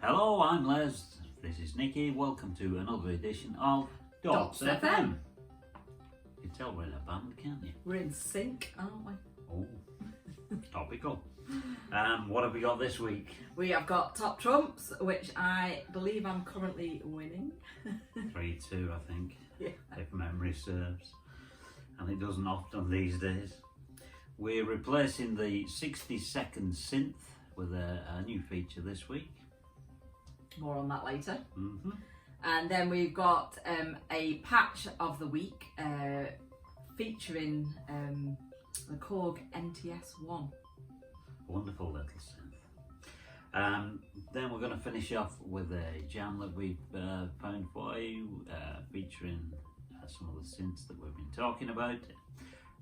Hello, I'm Les. This is Nikki. Welcome to another edition of Dots FM. You can tell we're in a band, can't you? We're in sync, aren't we? Oh, topical. What have we got this week? We have got Top Trumps, which I believe I'm currently winning. 3-2, I think, Yeah. if memory serves. And it doesn't often these days. We're replacing the 60-second synth with a new feature this week. More on that later. Mm-hmm. And then we've got a patch of the week featuring the Korg NTS1. Wonderful little synth. Then we're going to finish off with a jam that we've found for you, featuring some of the synths that we've been talking about.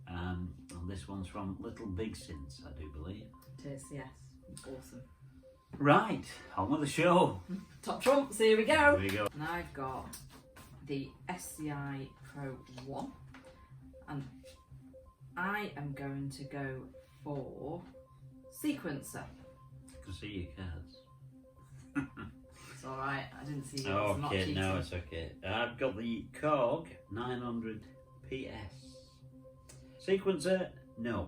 And this one's from Little Big Synths, I do believe. It is, yes. Awesome. Right, on with the show. Top Trumps, here we go. Here we go. And I've got the SciPro 1. And I am going to go for Sequencer. I can see your cards. It's alright, I didn't see yours. I'm not Okay, cheating. no, it's okay. I've got the Korg 900 PS. Sequencer, no.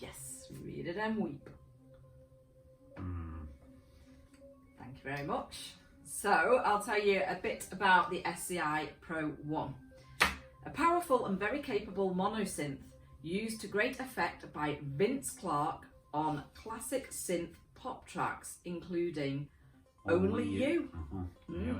Yes, read it and weep. Thank you very much. So I'll tell you a bit about the SciPro 1. A powerful and very capable monosynth used to great effect by Vince Clarke on classic synth pop tracks including Only You. Yeah.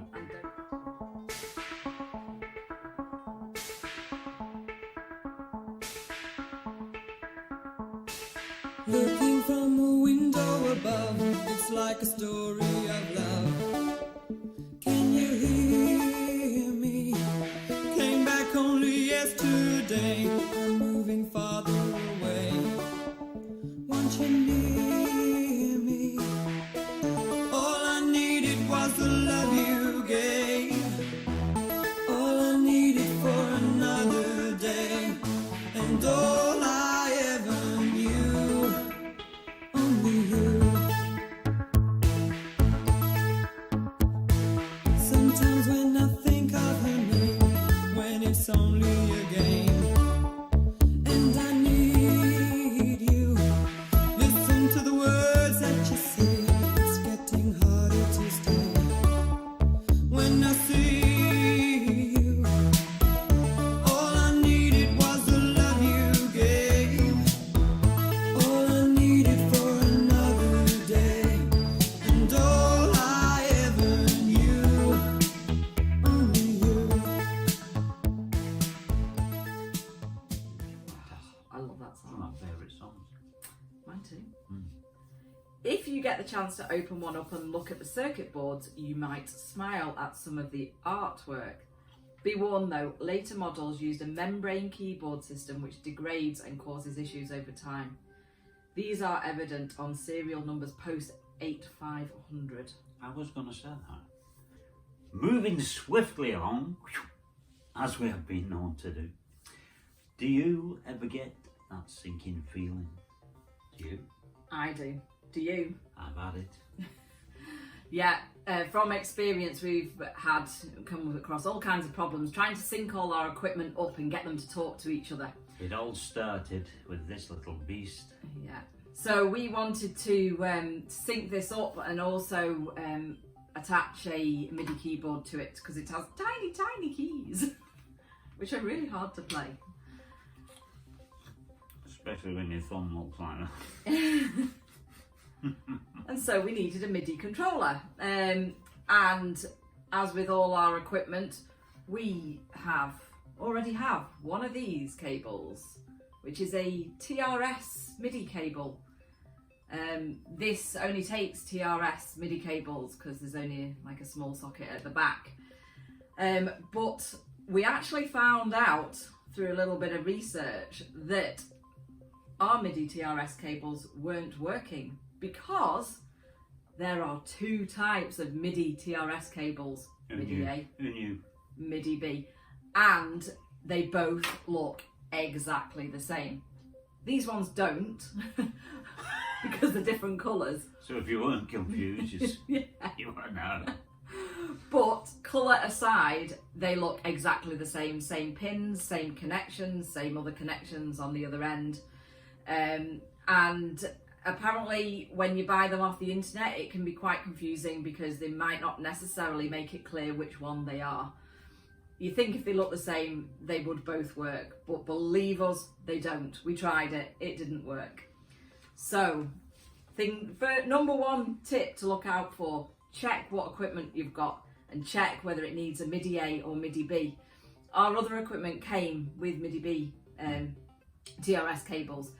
Looking from a window above, it's like a story of love. Can you hear me? Came back only yesterday. I'm moving farther away. Want you near me? All I needed was the love you gave. All I needed for another day. And all I ever knew. Only you. Sometimes when I think of her name, when it's only a game, and I need you. Listen to the words that you say. It's getting harder to stay. When I see you, all I needed was the love you gave. All I needed for another day, and all I ever knew. Only you. I love that One of song. my favourite songs. Mine too. Mm. If you get the chance to open one up and look at the circuit boards, you might smile at some of the artwork. Be warned though, later models used a membrane keyboard system which degrades and causes issues over time. These are evident on serial numbers post 8500. I was going to say that. Moving swiftly along, as we have been known to do. Do you ever get that sinking feeling? Do you? I do. Do you? I've had it. Yeah, from experience we've come across all kinds of problems trying to sync all our equipment up and get them to talk to each other. It all started with this little beast. Yeah. So we wanted to sync this up and also attach a MIDI keyboard to it because it has tiny, tiny keys, which are really hard to play. Especially when your thumb looks like that. And so we needed a MIDI controller. And as with all our equipment, we already have one of these cables, which is a TRS MIDI cable. This only takes TRS MIDI cables because there's only like a small socket at the back. But we actually found out through a little bit of research that our MIDI TRS cables weren't working because there are two types of MIDI TRS cables, MIDI A, Who knew? MIDI B, and they both look exactly the same. These ones don't. because they're different colours. So if you weren't confused, Yeah. you won't know. But colour aside, they look exactly the same. Same pins, same connections, same other connections on the other end. And apparently when you buy them off the internet, it can be quite confusing because they might not necessarily make it clear which one they are. You think if they look the same, they would both work, but believe us, they don't. We tried it, it didn't work. So, number one tip to look out for, check what equipment you've got and check whether it needs a MIDI A or MIDI B. Our other equipment came with MIDI B TRS cables,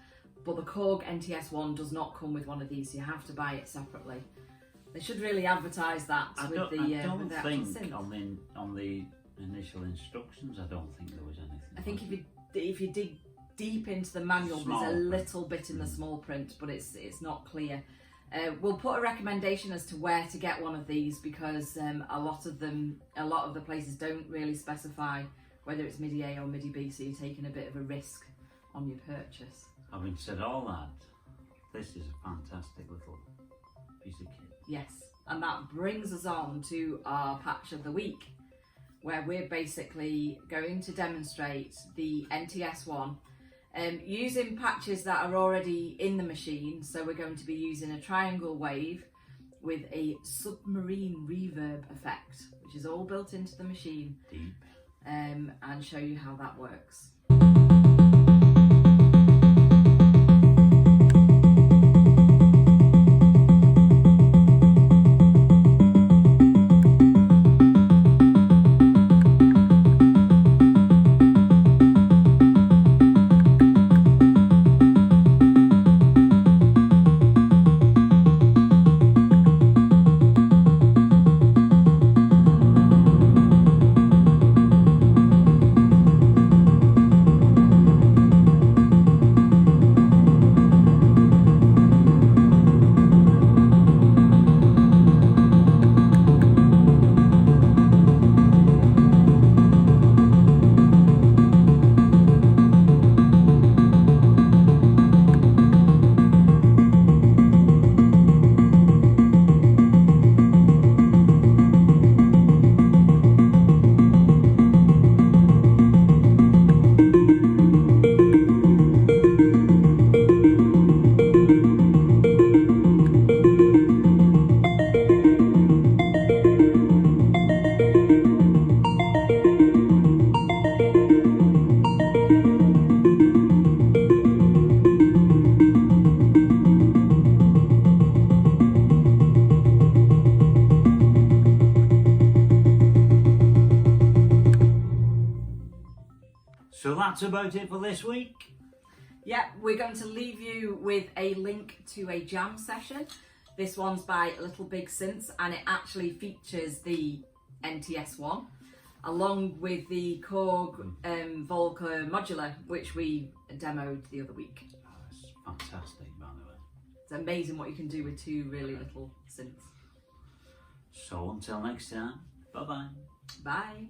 but the Korg NTS1 does not come with one of these, so you have to buy it separately. They should really advertise that I with don't the actual think synth. on the initial instructions, I don't think there was anything. I think if you dig deep into the manual, Small there's a print. little bit in the small print, but it's not clear. We'll put a recommendation as to where to get one of these because a lot of the places don't really specify whether it's MIDI A or MIDI B, so you're taking a bit of a risk on your purchase. Having said all that, this is a fantastic little piece of kit. Yes, and that brings us on to our patch of the week, where we're basically going to demonstrate the NTS1 using patches that are already in the machine. So we're going to be using a triangle wave with a submarine reverb effect, which is all built into the machine, Deep. and show you how that works. So that's about it for this week. Yeah, we're going to leave you with a link to a jam session. This one's by Little Big Synths, and it actually features the NTS1 along with the Korg Volca modular, which we demoed the other week. Oh, that's fantastic, by the way. It's amazing what you can do with two really little synths. So until next time, bye-bye. Bye.